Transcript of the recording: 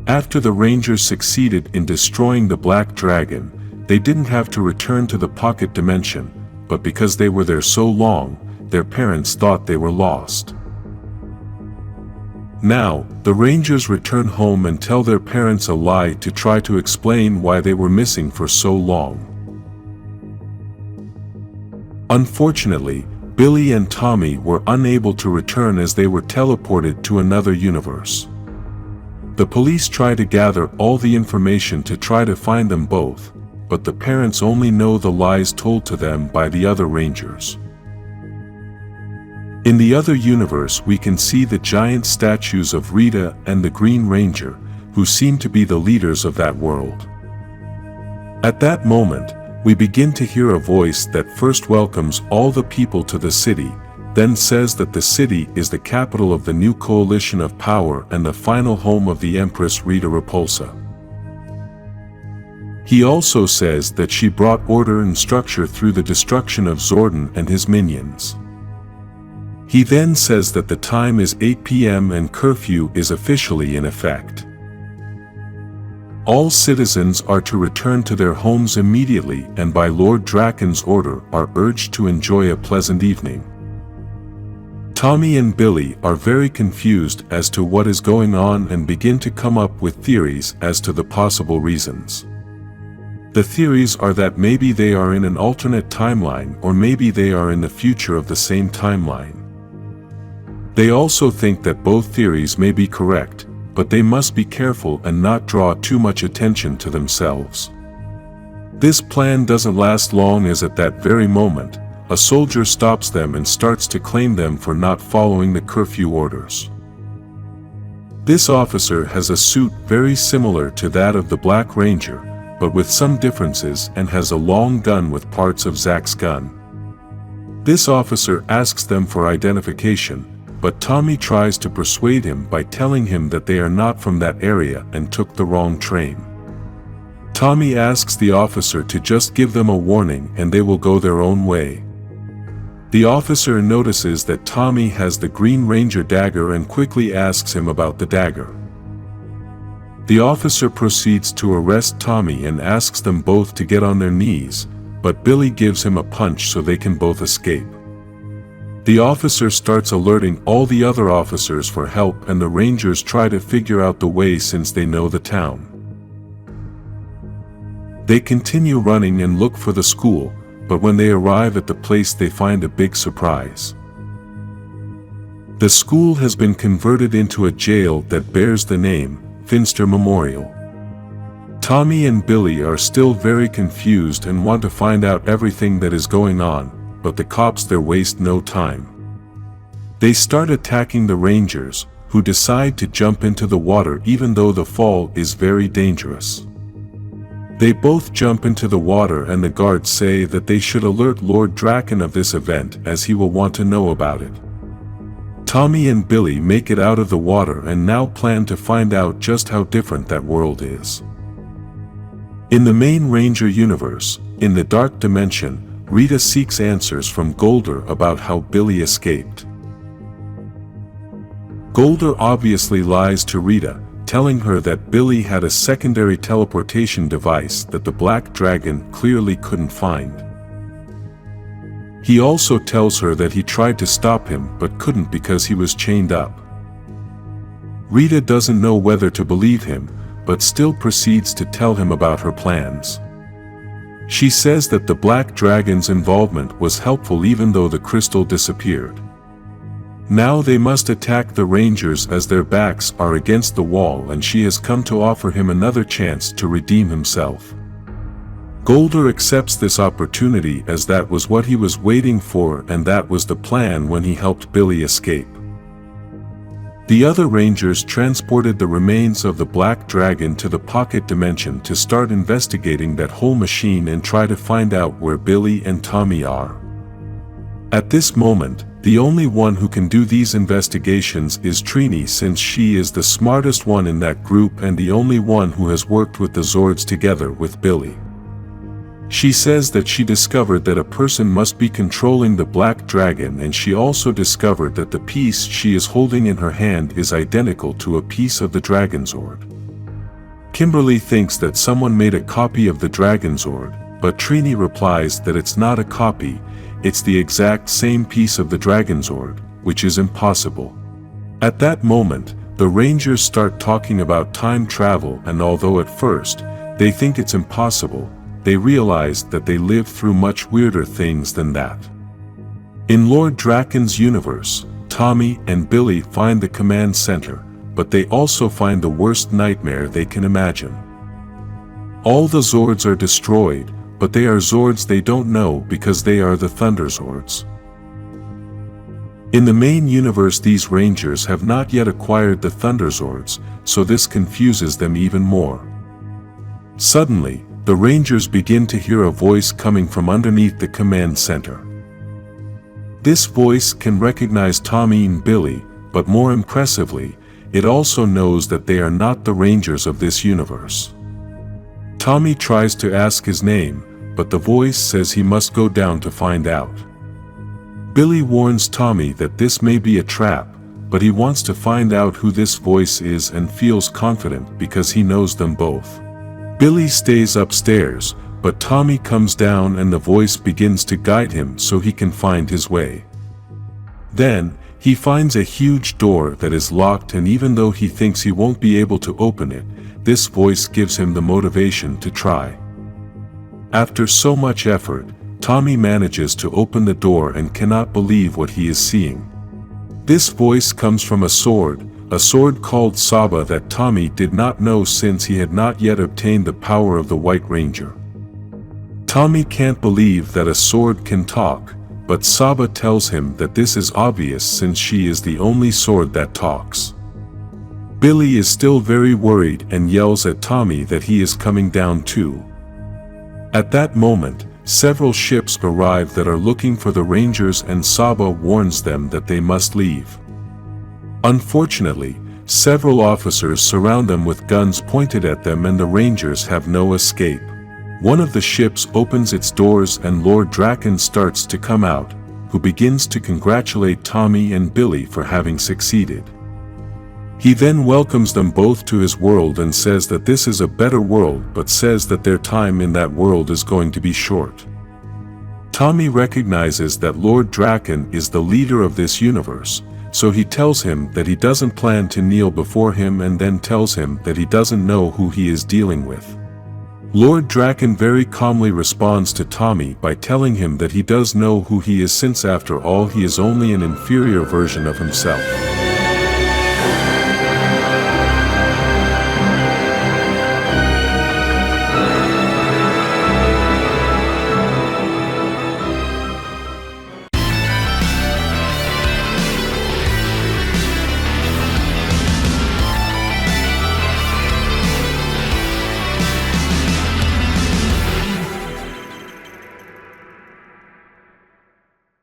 After the Rangers succeeded in destroying the Black Dragon, they didn't have to return to the pocket dimension, but because they were there so long, their parents thought they were lost. Now, the Rangers return home and tell their parents a lie to try to explain why they were missing for so long. Unfortunately, Billy and Tommy were unable to return as they were teleported to another universe. The police try to gather all the information to try to find them both, but the parents only know the lies told to them by the other Rangers. In the other universe, we can see the giant statues of Rita and the Green Ranger, who seem to be the leaders of that world. At that moment, we begin to hear a voice that first welcomes all the people to the city, then says that the city is the capital of the new coalition of power and the final home of the Empress Rita Repulsa. He also says that she brought order and structure through the destruction of Zordon and his minions. He then says that the time is 8 p.m. and curfew is officially in effect. All citizens are to return to their homes immediately and by Lord Drakkon's order are urged to enjoy a pleasant evening. Tommy and Billy are very confused as to what is going on and begin to come up with theories as to the possible reasons. The theories are that maybe they are in an alternate timeline or maybe they are in the future of the same timeline. They also think that both theories may be correct, but they must be careful and not draw too much attention to themselves. This plan doesn't last long as at that very moment, a soldier stops them and starts to claim them for not following the curfew orders. This officer has a suit very similar to that of the Black Ranger, but with some differences and has a long gun with parts of Zack's gun. This officer asks them for identification, but Tommy tries to persuade him by telling him that they are not from that area and took the wrong train. Tommy asks the officer to just give them a warning and they will go their own way. The officer notices that Tommy has the Green Ranger dagger and quickly asks him about the dagger. The officer proceeds to arrest Tommy and asks them both to get on their knees, but Billy gives him a punch so they can both escape. The officer starts alerting all the other officers for help and the Rangers try to figure out the way since they know the town. They continue running and look for the school, but when they arrive at the place they find a big surprise. The school has been converted into a jail that bears the name Finster Memorial. Tommy and Billy are still very confused and want to find out everything that is going on, but the cops there waste no time. They start attacking the Rangers, who decide to jump into the water even though the fall is very dangerous. They both jump into the water and the guards say that they should alert Lord Draken of this event as he will want to know about it. Tommy and Billy make it out of the water and now plan to find out just how different that world is. In the main Ranger universe, in the Dark Dimension, Rita seeks answers from Golder about how Billy escaped. Golder obviously lies to Rita, telling her that Billy had a secondary teleportation device that the Black Dragon clearly couldn't find. He also tells her that he tried to stop him but couldn't because he was chained up. Rita doesn't know whether to believe him, but still proceeds to tell him about her plans. She says that the Black Dragon's involvement was helpful even though the crystal disappeared. Now they must attack the Rangers as their backs are against the wall and she has come to offer him another chance to redeem himself. Golder accepts this opportunity as that was what he was waiting for and that was the plan when he helped Billy escape. The other Rangers transported the remains of the Black Dragon to the pocket dimension to start investigating that whole machine and try to find out where Billy and Tommy are. At this moment, the only one who can do these investigations is Trini since she is the smartest one in that group and the only one who has worked with the Zords together with Billy. She says that she discovered that a person must be controlling the Black Dragon and she also discovered that the piece she is holding in her hand is identical to a piece of the Dragon Zord. Kimberly thinks that someone made a copy of the Dragon Zord, but Trini replies that it's not a copy, it's the exact same piece of the Dragon Zord, which is impossible. At that moment, the Rangers start talking about time travel, and although at first, they think it's impossible, they realize that they live through much weirder things than that. In Lord Drakken's universe, Tommy and Billy find the command center, but they also find the worst nightmare they can imagine. All the Zords are destroyed, but they are Zords they don't know because they are the Thunder Zords. In the main universe, these Rangers have not yet acquired the Thunder Zords, so this confuses them even more. Suddenly, the Rangers begin to hear a voice coming from underneath the command center. This voice can recognize Tommy and Billy, but more impressively, it also knows that they are not the Rangers of this universe. Tommy tries to ask his name, but the voice says he must go down to find out. Billy warns Tommy that this may be a trap, but he wants to find out who this voice is and feels confident because he knows them both. Billy stays upstairs, but Tommy comes down and the voice begins to guide him so he can find his way. Then, he finds a huge door that is locked, and even though he thinks he won't be able to open it, this voice gives him the motivation to try. After so much effort, Tommy manages to open the door and cannot believe what he is seeing. This voice comes from a sword called Saba that Tommy did not know since he had not yet obtained the power of the White Ranger. Tommy can't believe that a sword can talk, but Saba tells him that this is obvious since she is the only sword that talks. Billy is still very worried and yells at Tommy that he is coming down too. At that moment, several ships arrive that are looking for the Rangers, and Saba warns them that they must leave. Unfortunately, several officers surround them with guns pointed at them, and the Rangers have no escape. One of the ships opens its doors and Lord Draken starts to come out, who begins to congratulate Tommy and Billy for having succeeded. He then welcomes them both to his world and says that this is a better world, but says that their time in that world is going to be short. Tommy recognizes that Lord Draken is the leader of this universe, so he tells him that he doesn't plan to kneel before him, and then tells him that he doesn't know who he is dealing with. Lord Draken very calmly responds to Tommy by telling him that he does know who he is, since after all he is only an inferior version of himself.